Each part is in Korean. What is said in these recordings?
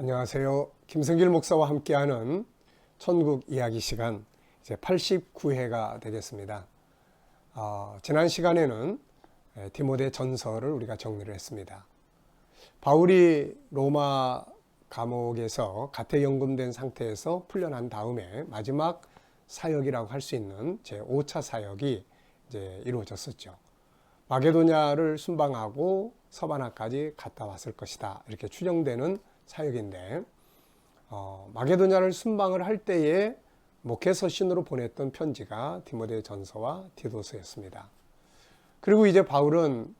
안녕하세요. 김성길 목사와 함께하는 천국 이야기 시간 이제 89회가 되겠습니다. 지난 시간에는 디모데 전서를 우리가 정리를 했습니다. 바울이 로마 감옥에서 가택연금된 상태에서 풀려난 다음에 마지막 사역이라고 할 수 있는 제 5차 사역이 이제 이루어졌었죠. 마게도냐를 순방하고 서바나까지 갔다 왔을 것이다. 이렇게 추정되는 사역인데 마게도냐를 순방을 할 때에 목회 서신으로 보냈던 편지가 디모데 전서와 디도서였습니다. 그리고 이제 바울은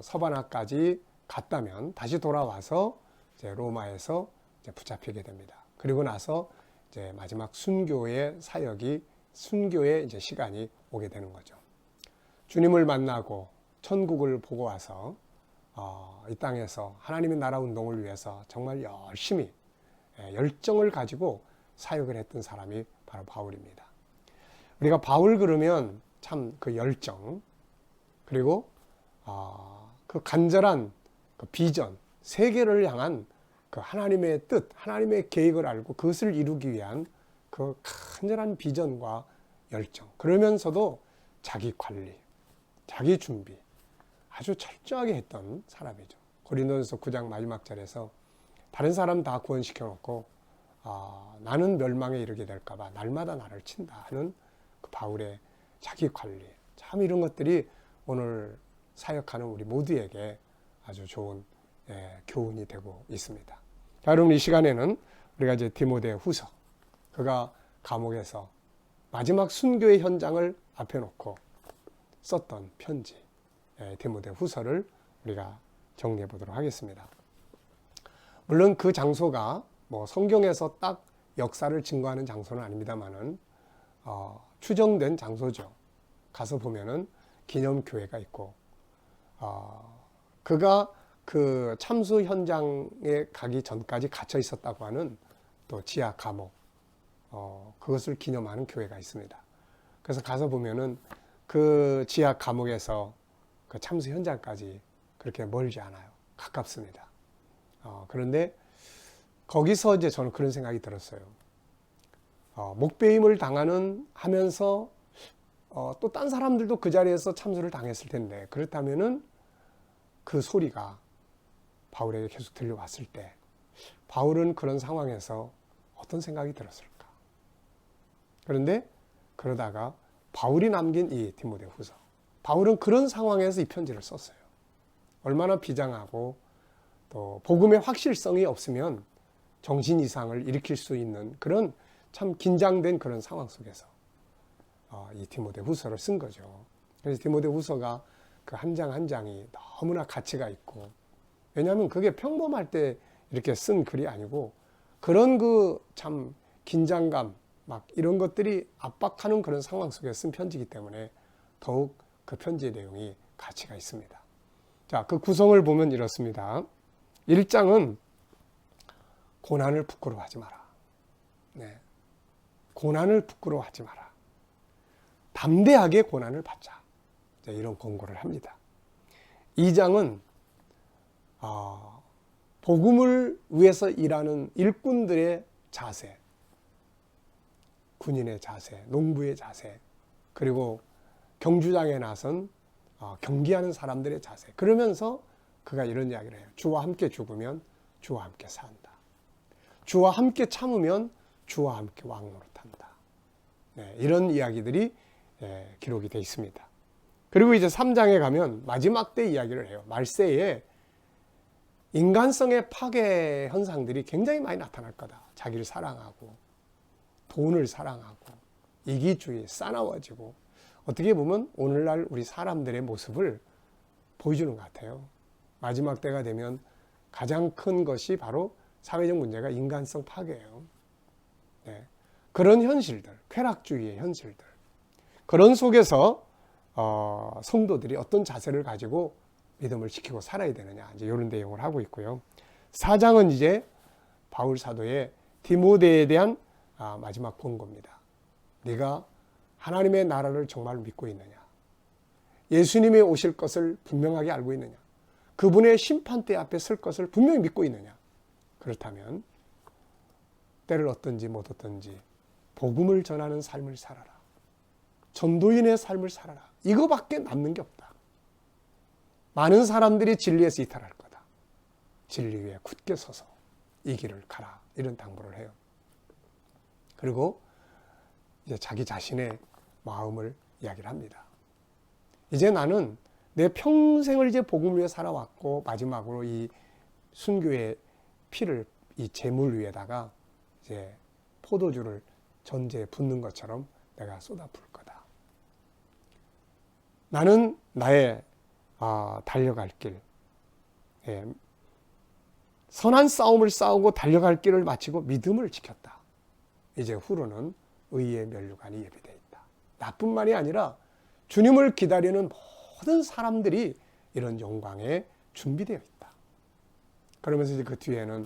서바나까지 갔다면 다시 돌아와서 이제 로마에서 이제 붙잡히게 됩니다. 그리고 나서 이제 마지막 순교의 사역이 순교의 이제 시간이 오게 되는 거죠. 주님을 만나고 천국을 보고 와서 이 땅에서 하나님의 나라 운동을 위해서 정말 열심히 열정을 가지고 사역을 했던 사람이 바로 바울입니다. 우리가 바울 그러면 참 그 열정 그리고 그 간절한 그 비전, 세계를 향한 그 하나님의 뜻, 하나님의 계획을 알고 그것을 이루기 위한 그 간절한 비전과 열정, 그러면서도 자기 관리, 자기 준비 아주 철저하게 했던 사람이죠. 고린도전서 9장 마지막 절에서 다른 사람 다 구원시켜 놓고 나는 멸망에 이르게 될까 봐 날마다 나를 친다 하는 그 바울의 자기 관리, 참 이런 것들이 오늘 사역하는 우리 모두에게 아주 좋은 교훈이 되고 있습니다. 자, 여러분 이 시간에는 우리가 이제 디모데 후서, 그가 감옥에서 마지막 순교의 현장을 앞에 놓고 썼던 편지 디모데 후서를 우리가 정리해 보도록 하겠습니다. 물론 그 장소가 뭐 성경에서 딱 역사를 증거하는 장소는 아닙니다만은 추정된 장소죠. 가서 보면은 기념교회가 있고 그가 그 참수 현장에 가기 전까지 갇혀 있었다고 하는 또 지하 감옥 그것을 기념하는 교회가 있습니다. 그래서 가서 보면은 그 지하 감옥에서 그 참수 현장까지 그렇게 멀지 않아요. 가깝습니다. 그런데 거기서 이제 저는 그런 생각이 들었어요. 목배임을 당하는 하면서 또 딴 사람들도 그 자리에서 참수를 당했을 텐데 그렇다면은 그 소리가 바울에게 계속 들려왔을 때 바울은 그런 상황에서 어떤 생각이 들었을까? 그런데 그러다가 바울이 남긴 이 디모데 후서, 바울은 그런 상황에서 이 편지를 썼어요. 얼마나 비장하고 또 복음의 확실성이 없으면 정신 이상을 일으킬 수 있는 그런 참 긴장된 그런 상황 속에서 이 디모데 후서를 쓴 거죠. 그래서 디모데 후서가 그 한 장 한 장이 너무나 가치가 있고, 왜냐하면 그게 평범할 때 이렇게 쓴 글이 아니고 그런 그 참 긴장감 막 이런 것들이 압박하는 그런 상황 속에 쓴 편지이기 때문에 더욱 그 편지의 내용이 가치가 있습니다. 자, 그 구성을 보면 이렇습니다. 1장은 고난을 부끄러워하지 마라. 네. 고난을 부끄러워하지 마라. 담대하게 고난을 받자. 이런 권고를 합니다. 2장은 복음을 위해서 일하는 일꾼들의 자세, 군인의 자세, 농부의 자세, 그리고 경주장에 나선 경기하는 사람들의 자세. 그러면서 그가 이런 이야기를 해요. 주와 함께 죽으면 주와 함께 산다. 주와 함께 참으면 주와 함께 왕노릇한다. 네, 이런 이야기들이 기록이 되어 있습니다. 그리고 이제 3장에 가면 마지막 때 이야기를 해요. 말세에 인간성의 파괴 현상들이 굉장히 많이 나타날 거다. 자기를 사랑하고 돈을 사랑하고 이기주의, 싸나워지고, 어떻게 보면 오늘날 우리 사람들의 모습을 보여주는 것 같아요. 마지막 때가 되면 가장 큰 것이 바로 사회적 문제가 인간성 파괴예요. 네. 그런 현실들, 쾌락주의의 현실들, 그런 속에서 성도들이 어떤 자세를 가지고 믿음을 지키고 살아야 되느냐, 이제 이런 내용을 하고 있고요. 4장은 이제 바울 사도의 디모데에 대한 마지막 권고입니다. 네가 하나님의 나라를 정말 믿고 있느냐? 예수님이 오실 것을 분명하게 알고 있느냐? 그분의 심판대 앞에 설 것을 분명히 믿고 있느냐? 그렇다면 때를 얻든지 못 얻든지 복음을 전하는 삶을 살아라. 전도인의 삶을 살아라. 이거밖에 남는 게 없다. 많은 사람들이 진리에서 이탈할 거다. 진리 위에 굳게 서서 이 길을 가라. 이런 당부를 해요. 그리고 이제 자기 자신의 마음을 이야기를 합니다. 이제 나는 내 평생을 이제 복음 위에 살아왔고 마지막으로 이 순교의 피를 이 제물 위에다가 이제 포도주를 전제에 붓는 것처럼 내가 쏟아 부을 거다. 나는 나의 달려갈 길, 선한 싸움을 싸우고 달려갈 길을 마치고 믿음을 지켰다. 이제 후로는 의의 면류관이 예비되어 있다. 나뿐만이 아니라 주님을 기다리는 모든 사람들이 이런 영광에 준비되어 있다. 그러면서 이제 그 뒤에는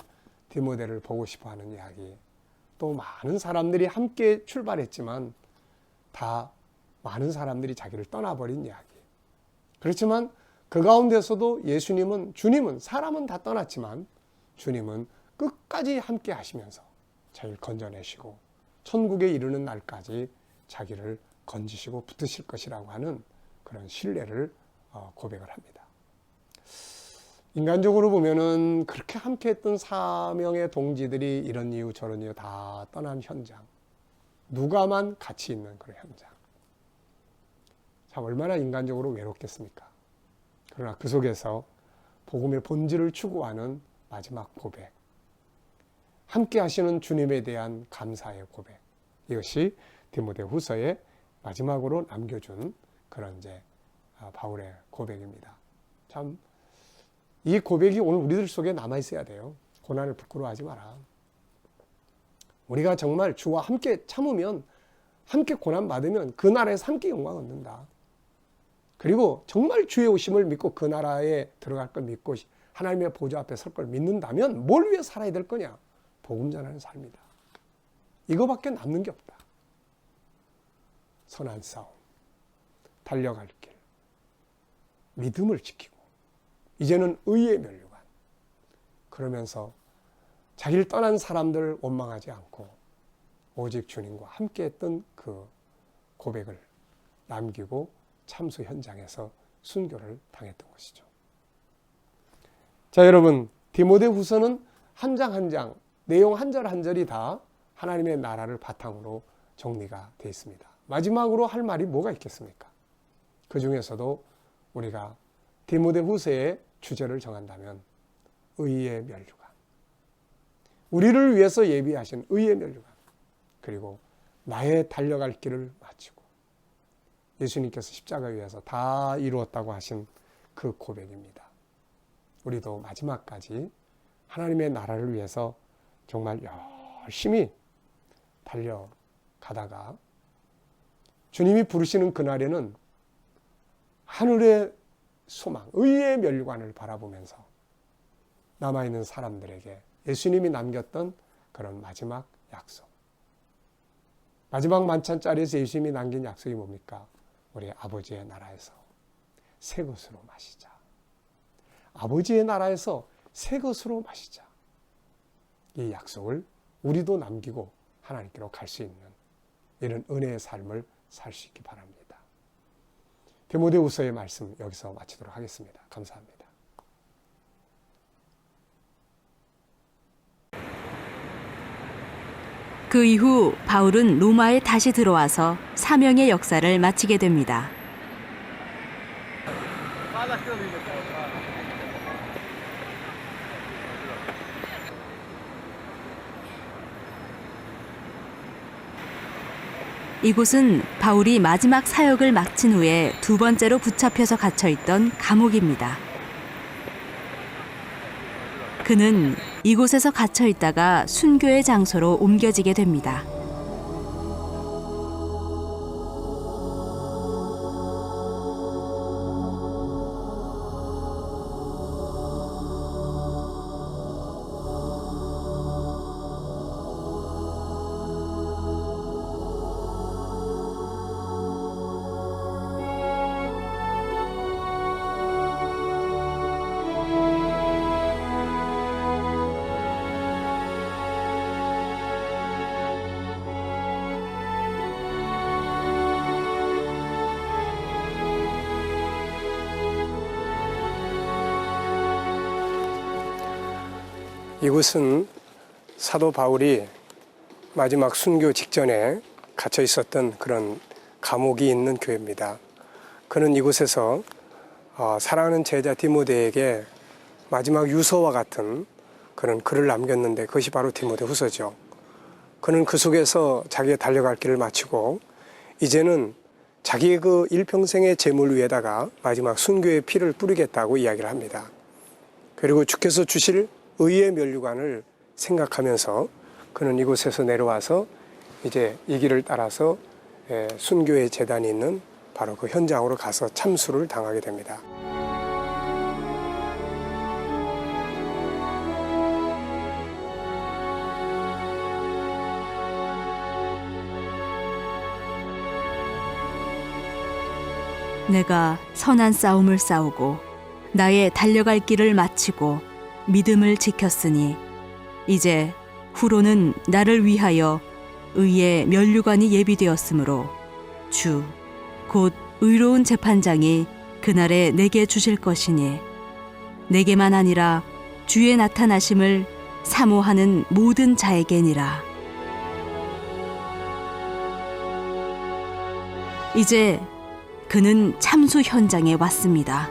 디모데를 보고 싶어하는 이야기, 또 많은 사람들이 함께 출발했지만 다 많은 사람들이 자기를 떠나버린 이야기. 그렇지만 그 가운데서도 주님은 사람은 다 떠났지만 주님은 끝까지 함께 하시면서 자기를 건져내시고 천국에 이르는 날까지 자기를 건지시고 붙으실 것이라고 하는 그런 신뢰를 고백을 합니다. 인간적으로 보면은 그렇게 함께 했던 사명의 동지들이 이런 이유 저런 이유 다 떠난 현장, 누가만 같이 있는 그런 현장. 참 얼마나 인간적으로 외롭겠습니까? 그러나 그 속에서 복음의 본질을 추구하는 마지막 고백, 함께 하시는 주님에 대한 감사의 고백, 이것이 디모데 후서에 마지막으로 남겨준 그런 이제 바울의 고백입니다. 참 이 고백이 오늘 우리들 속에 남아 있어야 돼요. 고난을 부끄러워하지 마라. 우리가 정말 주와 함께 참으면, 함께 고난 받으면 그 나라에서 함께 영광 얻는다. 그리고 정말 주의 오심을 믿고 그 나라에 들어갈 걸 믿고 하나님의 보좌 앞에 설 걸 믿는다면 뭘 위해 살아야 될 거냐? 복음 전하는 삶이다. 이거밖에 남는 게 없다. 선한 싸움, 달려갈 길, 믿음을 지키고 이제는 의의 면류관. 그러면서 자기를 떠난 사람들을 원망하지 않고 오직 주님과 함께했던 그 고백을 남기고 참수 현장에서 순교를 당했던 것이죠. 자, 여러분, 디모데 후서는 한 장 한 장, 내용 한 절 한 절이 다 하나님의 나라를 바탕으로 정리가 되어 있습니다. 마지막으로 할 말이 뭐가 있겠습니까? 그 중에서도 우리가 디모데 후서의 주제를 정한다면 의의 면류관, 우리를 위해서 예비하신 의의 면류관, 그리고 나의 달려갈 길을 마치고 예수님께서 십자가 위에서 다 이루었다고 하신 그 고백입니다. 우리도 마지막까지 하나님의 나라를 위해서 정말 열심히 달려가다가 주님이 부르시는 그날에는 하늘의 소망, 의의 면류관을 바라보면서 남아있는 사람들에게 예수님이 남겼던 그런 마지막 약속, 마지막 만찬 자리에서 예수님이 남긴 약속이 뭡니까? 우리 아버지의 나라에서 새 것으로 마시자. 아버지의 나라에서 새 것으로 마시자. 이 약속을 우리도 남기고 하나님께로 갈 수 있는 이런 은혜의 삶을 살 수 있기 바랍니다. 디모데후서의 말씀 여기서 마치도록 하겠습니다. 감사합니다. 그 이후 바울은 로마에 다시 들어와서 사명의 역사를 마치게 됩니다. 이곳은 바울이 마지막 사역을 마친 후에 두 번째로 붙잡혀서 갇혀있던 감옥입니다. 그는 이곳에서 갇혀있다가 순교의 장소로 옮겨지게 됩니다. 이곳은 사도 바울이 마지막 순교 직전에 갇혀 있었던 그런 감옥이 있는 교회입니다. 그는 이곳에서 사랑하는 제자 디모데에게 마지막 유서와 같은 그런 글을 남겼는데 그것이 바로 디모데 후서죠. 그는 그 속에서 자기의 달려갈 길을 마치고 이제는 자기의 그 일평생의 재물 위에다가 마지막 순교의 피를 뿌리겠다고 이야기를 합니다. 그리고 주께서 주실 의의 면류관을 생각하면서 그는 이곳에서 내려와서 이제 이 길을 따라서 순교의 제단이 있는 바로 그 현장으로 가서 참수를 당하게 됩니다. 내가 선한 싸움을 싸우고 나의 달려갈 길을 마치고 믿음을 지켰으니 이제 후로는 나를 위하여 의의 면류관이 예비되었으므로 주 곧 의로운 재판장이 그날에 내게 주실 것이니 내게만 아니라 주의 나타나심을 사모하는 모든 자에게니라. 이제 그는 참수 현장에 왔습니다.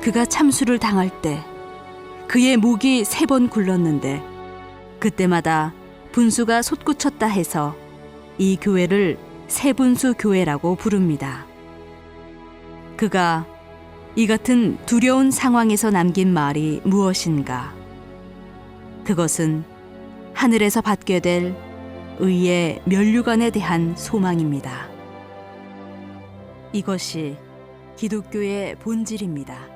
그가 참수를 당할 때 그의 목이 3번 굴렀는데 그때마다 분수가 솟구쳤다 해서 이 교회를 세분수 교회라고 부릅니다. 그가 이 같은 두려운 상황에서 남긴 말이 무엇인가? 그것은 하늘에서 받게 될 의의 면류관에 대한 소망입니다. 이것이 기독교의 본질입니다.